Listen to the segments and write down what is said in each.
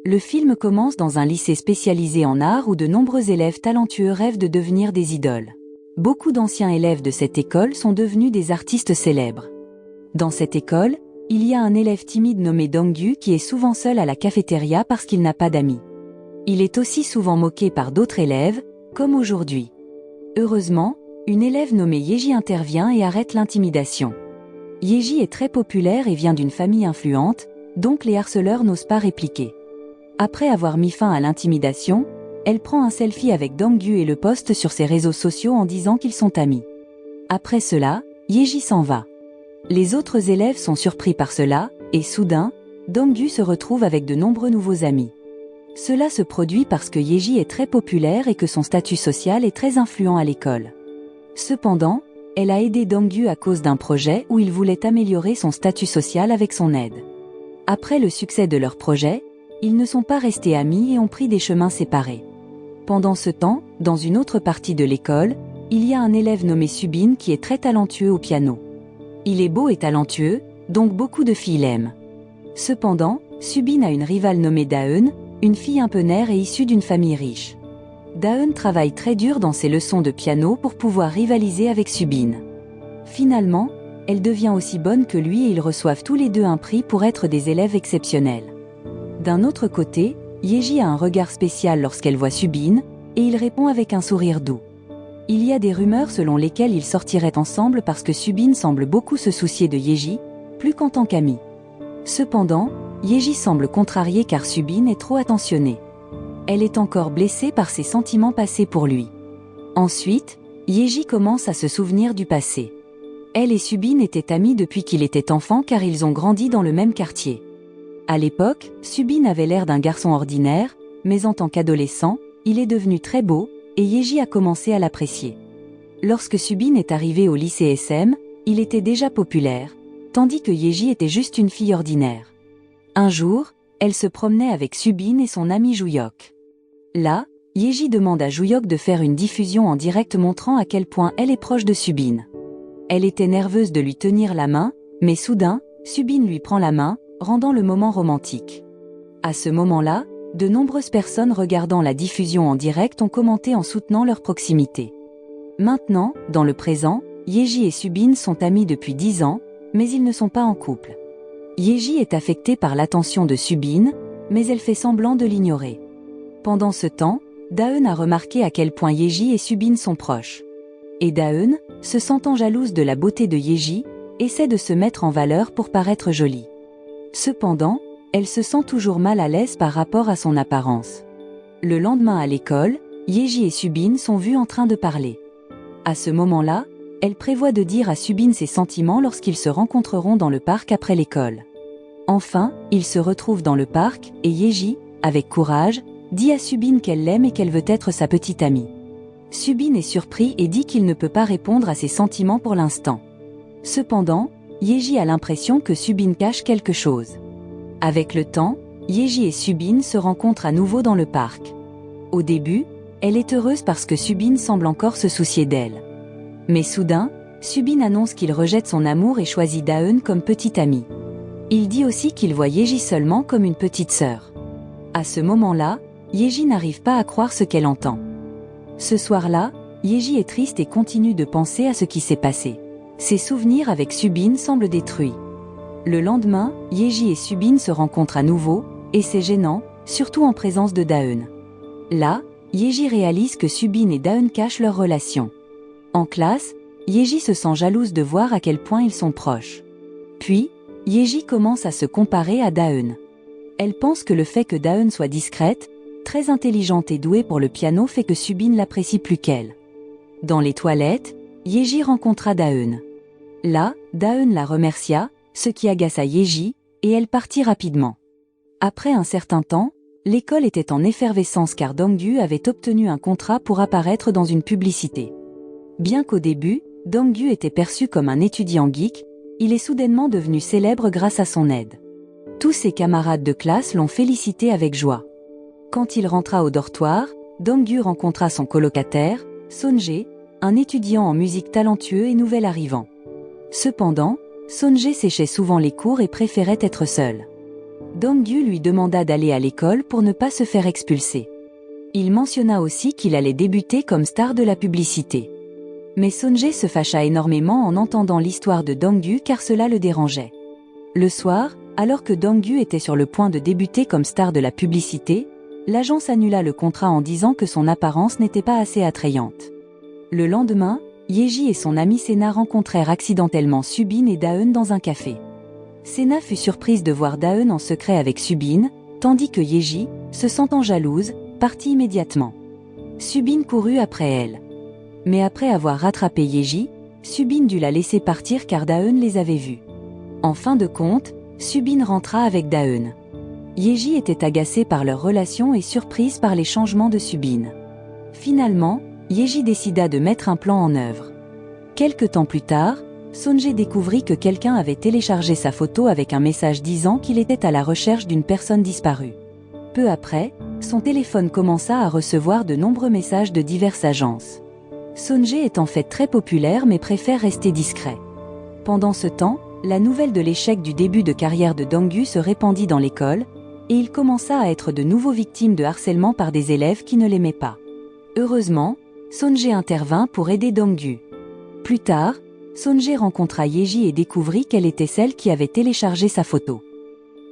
Le film commence dans un lycée spécialisé en art où de nombreux élèves talentueux rêvent de devenir des idoles. Beaucoup d'anciens élèves de cette école sont devenus des artistes célèbres. Dans cette école, il y a un élève timide nommé Dong-gu qui est souvent seul à la cafétéria parce qu'il n'a pas d'amis. Il est aussi souvent moqué par d'autres élèves, comme aujourd'hui. Heureusement, une élève nommée Yeji intervient et arrête l'intimidation. Yeji est très populaire et vient d'une famille influente, donc les harceleurs n'osent pas répliquer. Après avoir mis fin à l'intimidation, elle prend un selfie avec Dong-gu et le poste sur ses réseaux sociaux en disant qu'ils sont amis. Après cela, Yeji s'en va. Les autres élèves sont surpris par cela, et soudain, Dong-gu se retrouve avec de nombreux nouveaux amis. Cela se produit parce que Yeji est très populaire et que son statut social est très influent à l'école. Cependant, elle a aidé Dong-gu à cause d'un projet où il voulait améliorer son statut social avec son aide. Après le succès de leur projet, ils ne sont pas restés amis et ont pris des chemins séparés. Pendant ce temps, dans une autre partie de l'école, il y a un élève nommé Subin qui est très talentueux au piano. Il est beau et talentueux, donc beaucoup de filles l'aiment. Cependant, Subin a une rivale nommée Daeun, une fille un peu nerd et issue d'une famille riche. Daeun travaille très dur dans ses leçons de piano pour pouvoir rivaliser avec Subin. Finalement, elle devient aussi bonne que lui et ils reçoivent tous les deux un prix pour être des élèves exceptionnels. D'un autre côté, Yeji a un regard spécial lorsqu'elle voit Subin, et il répond avec un sourire doux. Il y a des rumeurs selon lesquelles ils sortiraient ensemble parce que Subin semble beaucoup se soucier de Yeji, plus qu'en tant qu'ami. Cependant, Yeji semble contrariée car Subin est trop attentionnée. Elle est encore blessée par ses sentiments passés pour lui. Ensuite, Yeji commence à se souvenir du passé. Elle et Subin étaient amis depuis qu'il était enfant car ils ont grandi dans le même quartier. À l'époque, Subin avait l'air d'un garçon ordinaire, mais en tant qu'adolescent, il est devenu très beau, et Yeji a commencé à l'apprécier. Lorsque Subin est arrivé au lycée SM, il était déjà populaire, tandis que Yeji était juste une fille ordinaire. Un jour, elle se promenait avec Subin et son ami Juyok. Là, Yeji demande à Juyok de faire une diffusion en direct montrant à quel point elle est proche de Subin. Elle était nerveuse de lui tenir la main, mais soudain, Subin lui prend la main, rendant le moment romantique. À ce moment-là, de nombreuses personnes regardant la diffusion en direct ont commenté en soutenant leur proximité. Maintenant, dans le présent, Yeji et Subin sont amis depuis 10 ans, mais ils ne sont pas en couple. Yeji est affectée par l'attention de Subin, mais elle fait semblant de l'ignorer. Pendant ce temps, Daeun a remarqué à quel point Yeji et Subin sont proches. Et Daeun, se sentant jalouse de la beauté de Yeji, essaie de se mettre en valeur pour paraître jolie. Cependant, elle se sent toujours mal à l'aise par rapport à son apparence. Le lendemain à l'école, Yeji et Subin sont vus en train de parler. À ce moment-là, elle prévoit de dire à Subin ses sentiments lorsqu'ils se rencontreront dans le parc après l'école. Enfin, ils se retrouvent dans le parc, et Yeji, avec courage, dit à Subin qu'elle l'aime et qu'elle veut être sa petite amie. Subin est surpris et dit qu'il ne peut pas répondre à ses sentiments pour l'instant. Cependant, Yeji a l'impression que Subin cache quelque chose. Avec le temps, Yeji et Subin se rencontrent à nouveau dans le parc. Au début, elle est heureuse parce que Subin semble encore se soucier d'elle. Mais soudain, Subin annonce qu'il rejette son amour et choisit Daeun comme petite amie. Il dit aussi qu'il voit Yeji seulement comme une petite sœur. À ce moment-là, Yeji n'arrive pas à croire ce qu'elle entend. Ce soir-là, Yeji est triste et continue de penser à ce qui s'est passé. Ses souvenirs avec Subin semblent détruits. Le lendemain, Yeji et Subin se rencontrent à nouveau, et c'est gênant, surtout en présence de Daeun. Là, Yeji réalise que Subin et Daeun cachent leur relation. En classe, Yeji se sent jalouse de voir à quel point ils sont proches. Puis, Yeji commence à se comparer à Daeun. Elle pense que le fait que Daeun soit discrète, très intelligente et douée pour le piano fait que Subin l'apprécie plus qu'elle. Dans les toilettes, Yeji rencontra Daeun. Là, Daeun la remercia, ce qui agaça Yeji, et elle partit rapidement. Après un certain temps, l'école était en effervescence car Dong-gu avait obtenu un contrat pour apparaître dans une publicité. Bien qu'au début, Dong-gu était perçu comme un étudiant geek, il est soudainement devenu célèbre grâce à son aide. Tous ses camarades de classe l'ont félicité avec joie. Quand il rentra au dortoir, Dong-gu rencontra son colocataire, Sonjae, un étudiant en musique talentueux et nouvel arrivant. Cependant, Sonjae séchait souvent les cours et préférait être seul. Dong-gu lui demanda d'aller à l'école pour ne pas se faire expulser. Il mentionna aussi qu'il allait débuter comme star de la publicité. Mais Son-jae se fâcha énormément en entendant l'histoire de Dong-gu car cela le dérangeait. Le soir, alors que Dong-gu était sur le point de débuter comme star de la publicité, l'agence annula le contrat en disant que son apparence n'était pas assez attrayante. Le lendemain, Yeji et son ami Sena rencontrèrent accidentellement Subin et Daeun dans un café. Sena fut surprise de voir Daeun en secret avec Subin, tandis que Yeji, se sentant jalouse, partit immédiatement. Subin courut après elle. Mais après avoir rattrapé Yeji, Subin dut la laisser partir car Daeun les avait vus. En fin de compte, Subin rentra avec Daeun. Yeji était agacée par leur relation et surprise par les changements de Subin. Finalement, Yeji décida de mettre un plan en œuvre. Quelque temps plus tard, Son-jae découvrit que quelqu'un avait téléchargé sa photo avec un message disant qu'il était à la recherche d'une personne disparue. Peu après, son téléphone commença à recevoir de nombreux messages de diverses agences. Son-jae est en fait très populaire mais préfère rester discret. Pendant ce temps, la nouvelle de l'échec du début de carrière de Dong-gu se répandit dans l'école, et il commença à être de nouveau victime de harcèlement par des élèves qui ne l'aimaient pas. Heureusement, Son-jae intervint pour aider Dong-gu. Plus tard, Son-jae rencontra Yeji et découvrit qu'elle était celle qui avait téléchargé sa photo.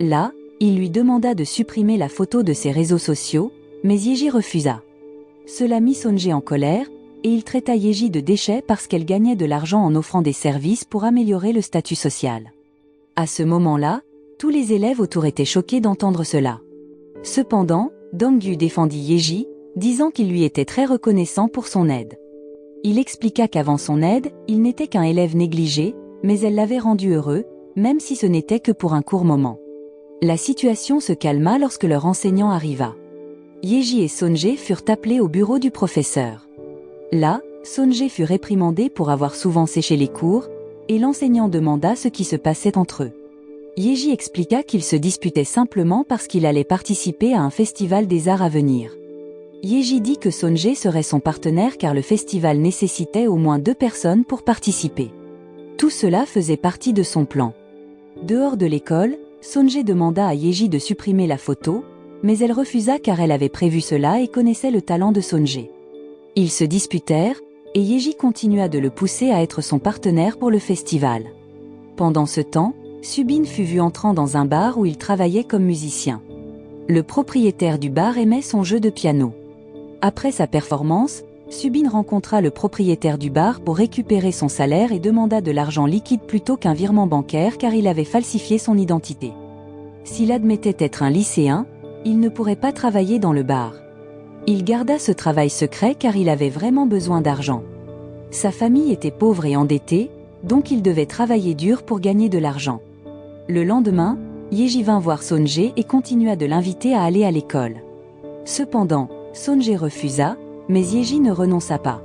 Là, il lui demanda de supprimer la photo de ses réseaux sociaux, mais Yeji refusa. Cela mit Son-jae en colère, et il traita Yeji de déchet parce qu'elle gagnait de l'argent en offrant des services pour améliorer le statut social. À ce moment-là, tous les élèves autour étaient choqués d'entendre cela. Cependant, Dong-gu défendit Yeji, disant qu'il lui était très reconnaissant pour son aide. Il expliqua qu'avant son aide, il n'était qu'un élève négligé, mais elle l'avait rendu heureux, même si ce n'était que pour un court moment. La situation se calma lorsque leur enseignant arriva. Yeji et Son-jae furent appelés au bureau du professeur. Là, Son-jae fut réprimandé pour avoir souvent séché les cours, et l'enseignant demanda ce qui se passait entre eux. Yeji expliqua qu'ils se disputaient simplement parce qu'il allait participer à un festival des arts à venir. Yeji dit que Son-jae serait son partenaire car le festival nécessitait au moins 2 personnes pour participer. Tout cela faisait partie de son plan. Dehors de l'école, Son-jae demanda à Yeji de supprimer la photo, mais elle refusa car elle avait prévu cela et connaissait le talent de Son-jae. Ils se disputèrent, et Yeji continua de le pousser à être son partenaire pour le festival. Pendant ce temps, Subin fut vu entrant dans un bar où il travaillait comme musicien. Le propriétaire du bar aimait son jeu de piano. Après sa performance, Subin rencontra le propriétaire du bar pour récupérer son salaire et demanda de l'argent liquide plutôt qu'un virement bancaire car il avait falsifié son identité. S'il admettait être un lycéen, il ne pourrait pas travailler dans le bar. Il garda ce travail secret car il avait vraiment besoin d'argent. Sa famille était pauvre et endettée, donc il devait travailler dur pour gagner de l'argent. Le lendemain, Yeji vint voir Son-jae et continua de l'inviter à aller à l'école. Cependant, Son-jae refusa, mais Yeji ne renonça pas.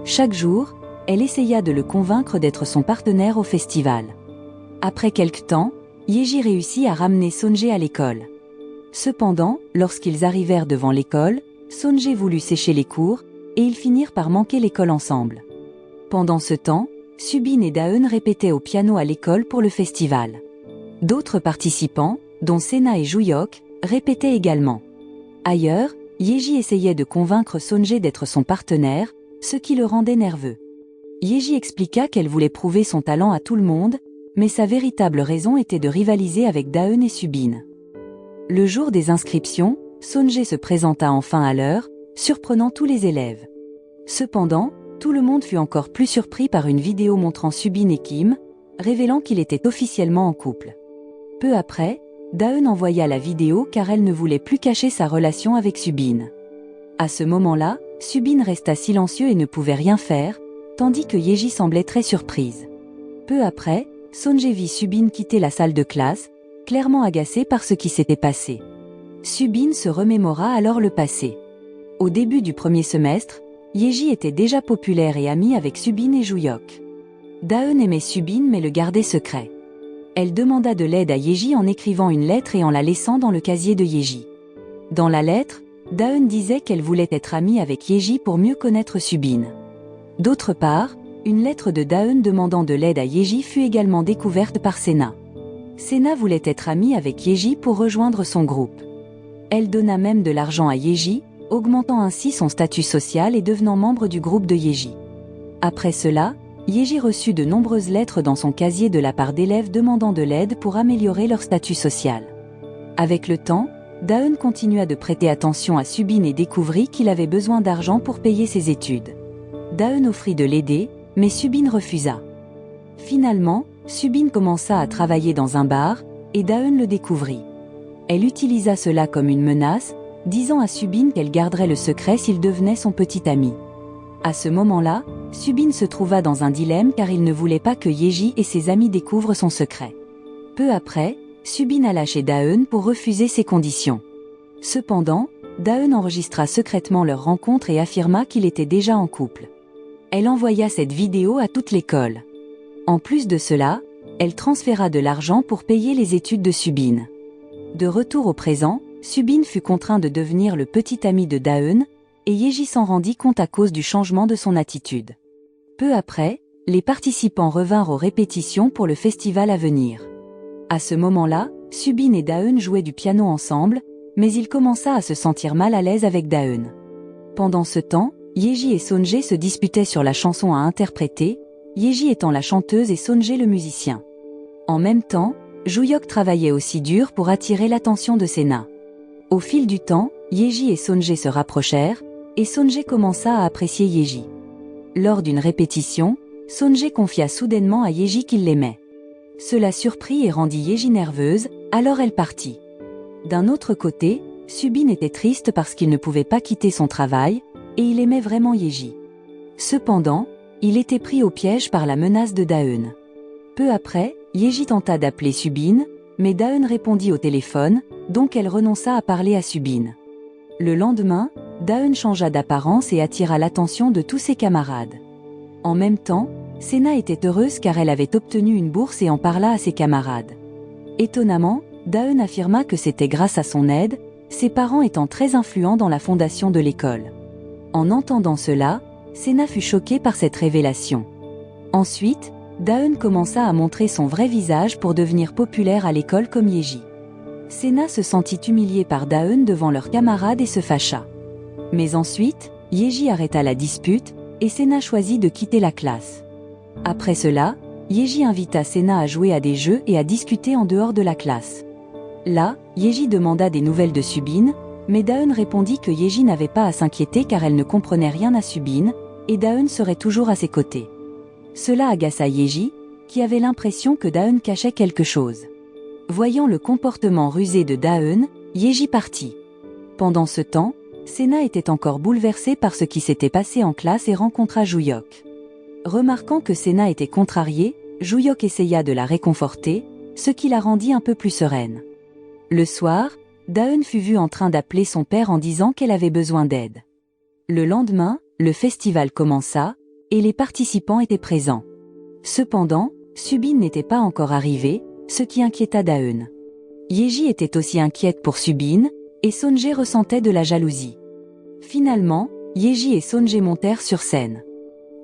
Chaque jour, elle essaya de le convaincre d'être son partenaire au festival. Après quelque temps, Yeji réussit à ramener Son-jae à l'école. Cependant, lorsqu'ils arrivèrent devant l'école, Son-jae voulut sécher les cours, et ils finirent par manquer l'école ensemble. Pendant ce temps, Subin et Daeun répétaient au piano à l'école pour le festival. D'autres participants, dont Sena et Juyok, répétaient également. Ailleurs, Yeji essayait de convaincre Son-jae d'être son partenaire, ce qui le rendait nerveux. Yeji expliqua qu'elle voulait prouver son talent à tout le monde, mais sa véritable raison était de rivaliser avec Daeun et Subin. Le jour des inscriptions, Son-jae se présenta enfin à l'heure, surprenant tous les élèves. Cependant, tout le monde fut encore plus surpris par une vidéo montrant Subin et Kim, révélant qu'il était officiellement en couple. Peu après, Daeun envoya la vidéo car elle ne voulait plus cacher sa relation avec Subin. À ce moment-là, Subin resta silencieux et ne pouvait rien faire, tandis que Yeji semblait très surprise. Peu après, Son-jae vit Subin quitter la salle de classe, clairement agacée par ce qui s'était passé. Subin se remémora alors le passé. Au début du premier semestre, Yeji était déjà populaire et amie avec Subin et Juyok. Daeun aimait Subin mais le gardait secret. Elle demanda de l'aide à Yeji en écrivant une lettre et en la laissant dans le casier de Yeji. Dans la lettre, Daeun disait qu'elle voulait être amie avec Yeji pour mieux connaître Subin. D'autre part, une lettre de Daeun demandant de l'aide à Yeji fut également découverte par Sena. Sena voulait être amie avec Yeji pour rejoindre son groupe. Elle donna même de l'argent à Yeji, augmentant ainsi son statut social et devenant membre du groupe de Yeji. Après cela, Yeji reçut de nombreuses lettres dans son casier de la part d'élèves demandant de l'aide pour améliorer leur statut social. Avec le temps, Daeun continua de prêter attention à Subin et découvrit qu'il avait besoin d'argent pour payer ses études. Daeun offrit de l'aider, mais Subin refusa. Finalement, Subin commença à travailler dans un bar, et Daeun le découvrit. Elle utilisa cela comme une menace, disant à Subin qu'elle garderait le secret s'il devenait son petit ami. À ce moment-là, Subin se trouva dans un dilemme car il ne voulait pas que Yeji et ses amis découvrent son secret. Peu après, Subin alla chez Daeun pour refuser ses conditions. Cependant, Daeun enregistra secrètement leur rencontre et affirma qu'il était déjà en couple. Elle envoya cette vidéo à toute l'école. En plus de cela, elle transféra de l'argent pour payer les études de Subin. De retour au présent, Subin fut contraint de devenir le petit ami de Daeun, et Yeji s'en rendit compte à cause du changement de son attitude. Peu après, les participants revinrent aux répétitions pour le festival à venir. À ce moment-là, Subin et Daeun jouaient du piano ensemble, mais il commença à se sentir mal à l'aise avec Daeun. Pendant ce temps, Yeji et Sonje se disputaient sur la chanson à interpréter, Yeji étant la chanteuse et Sonje le musicien. En même temps, Joohyuk travaillait aussi dur pour attirer l'attention de Sena. Au fil du temps, Yeji et Sonje se rapprochèrent, et Sonje commença à apprécier Yeji. Lors d'une répétition, Sonje confia soudainement à Yeji qu'il l'aimait. Cela surprit et rendit Yeji nerveuse, alors elle partit. D'un autre côté, Subin était triste parce qu'il ne pouvait pas quitter son travail, et il aimait vraiment Yeji. Cependant, il était pris au piège par la menace de Daeun. Peu après, Yeji tenta d'appeler Subin, mais Daeun répondit au téléphone, donc elle renonça à parler à Subin. Le lendemain, Daeun changea d'apparence et attira l'attention de tous ses camarades. En même temps, Sena était heureuse car elle avait obtenu une bourse et en parla à ses camarades. Étonnamment, Daeun affirma que c'était grâce à son aide, ses parents étant très influents dans la fondation de l'école. En entendant cela, Sena fut choquée par cette révélation. Ensuite, Daeun commença à montrer son vrai visage pour devenir populaire à l'école comme Yeji. Sena se sentit humiliée par Daeun devant leurs camarades et se fâcha. Mais ensuite, Yeji arrêta la dispute, et Sena choisit de quitter la classe. Après cela, Yeji invita Sena à jouer à des jeux et à discuter en dehors de la classe. Là, Yeji demanda des nouvelles de Subin, mais Daeun répondit que Yeji n'avait pas à s'inquiéter car elle ne comprenait rien à Subin, et Daeun serait toujours à ses côtés. Cela agaça Yeji, qui avait l'impression que Daeun cachait quelque chose. Voyant le comportement rusé de Daeun, Yeji partit. Pendant ce temps, Sena était encore bouleversée par ce qui s'était passé en classe et rencontra Joohyuk. Remarquant que Sena était contrariée, Joohyuk essaya de la réconforter, ce qui la rendit un peu plus sereine. Le soir, Daeun fut vue en train d'appeler son père en disant qu'elle avait besoin d'aide. Le lendemain, le festival commença, et les participants étaient présents. Cependant, Subin n'était pas encore arrivé, ce qui inquiéta Daeun. Yeji était aussi inquiète pour Subin, et Sonje ressentait de la jalousie. Finalement, Yeji et Sonje montèrent sur scène.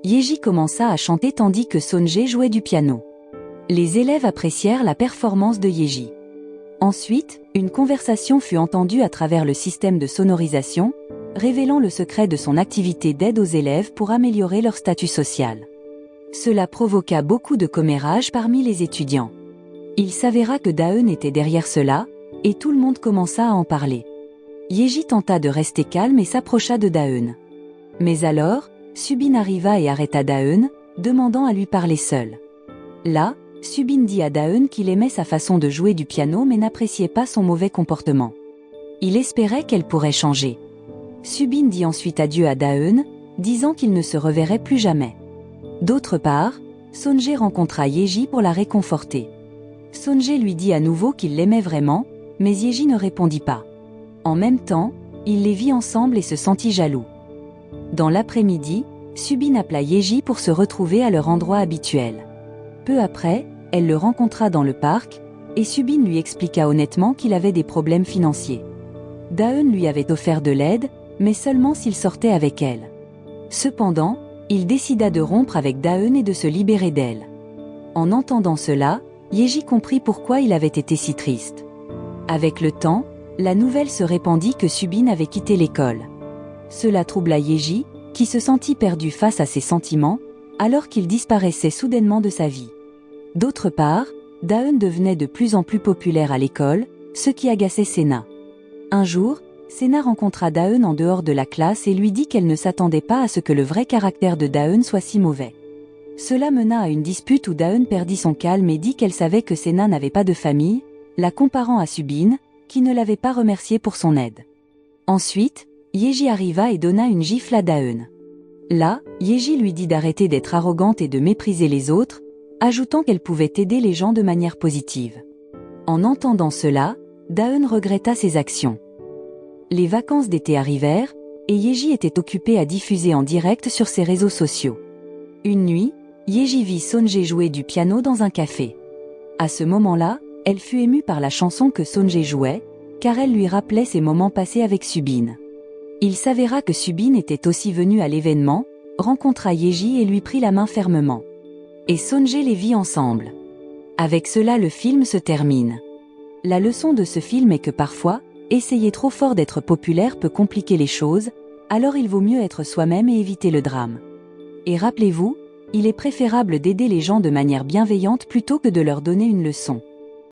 Yeji commença à chanter tandis que Sonje jouait du piano. Les élèves apprécièrent la performance de Yeji. Ensuite, une conversation fut entendue à travers le système de sonorisation, révélant le secret de son activité d'aide aux élèves pour améliorer leur statut social. Cela provoqua beaucoup de commérages parmi les étudiants. Il s'avéra que Daeun était derrière cela, et tout le monde commença à en parler. Yeji tenta de rester calme et s'approcha de Daeun. Mais alors, Subin arriva et arrêta Daeun, demandant à lui parler seul. Là, Subin dit à Daeun qu'il aimait sa façon de jouer du piano mais n'appréciait pas son mauvais comportement. Il espérait qu'elle pourrait changer. Subin dit ensuite adieu à Daeun, disant qu'il ne se reverrait plus jamais. D'autre part, Sonje rencontra Yeji pour la réconforter. Sonje lui dit à nouveau qu'il l'aimait vraiment, mais Yeji ne répondit pas. En même temps, il les vit ensemble et se sentit jaloux. Dans l'après-midi, Subin appela Yeji pour se retrouver à leur endroit habituel. Peu après, elle le rencontra dans le parc, et Subin lui expliqua honnêtement qu'il avait des problèmes financiers. Daeun lui avait offert de l'aide, mais seulement s'il sortait avec elle. Cependant, il décida de rompre avec Daeun et de se libérer d'elle. En entendant cela, Yeji comprit pourquoi il avait été si triste. Avec le temps, la nouvelle se répandit que Subin avait quitté l'école. Cela troubla Yeji, qui se sentit perdu face à ses sentiments, alors qu'il disparaissait soudainement de sa vie. D'autre part, Daeun devenait de plus en plus populaire à l'école, ce qui agaçait Sena. Un jour, Sena rencontra Daeun en dehors de la classe et lui dit qu'elle ne s'attendait pas à ce que le vrai caractère de Daeun soit si mauvais. Cela mena à une dispute où Daeun perdit son calme et dit qu'elle savait que Sena n'avait pas de famille, la comparant à Subin, qui ne l'avait pas remercié pour son aide. Ensuite, Yeji arriva et donna une gifle à Daeun. Là, Yeji lui dit d'arrêter d'être arrogante et de mépriser les autres, ajoutant qu'elle pouvait aider les gens de manière positive. En entendant cela, Daeun regretta ses actions. Les vacances d'été arrivèrent, et Yeji était occupée à diffuser en direct sur ses réseaux sociaux. Une nuit, Yeji vit Sonje jouer du piano dans un café. À ce moment-là, elle fut émue par la chanson que Sonje jouait, car elle lui rappelait ses moments passés avec Subin. Il s'avéra que Subin était aussi venu à l'événement, rencontra Yeji et lui prit la main fermement. Et Sonje les vit ensemble. Avec cela le film se termine. La leçon de ce film est que parfois, essayer trop fort d'être populaire peut compliquer les choses, alors il vaut mieux être soi-même et éviter le drame. Et rappelez-vous, il est préférable d'aider les gens de manière bienveillante plutôt que de leur donner une leçon.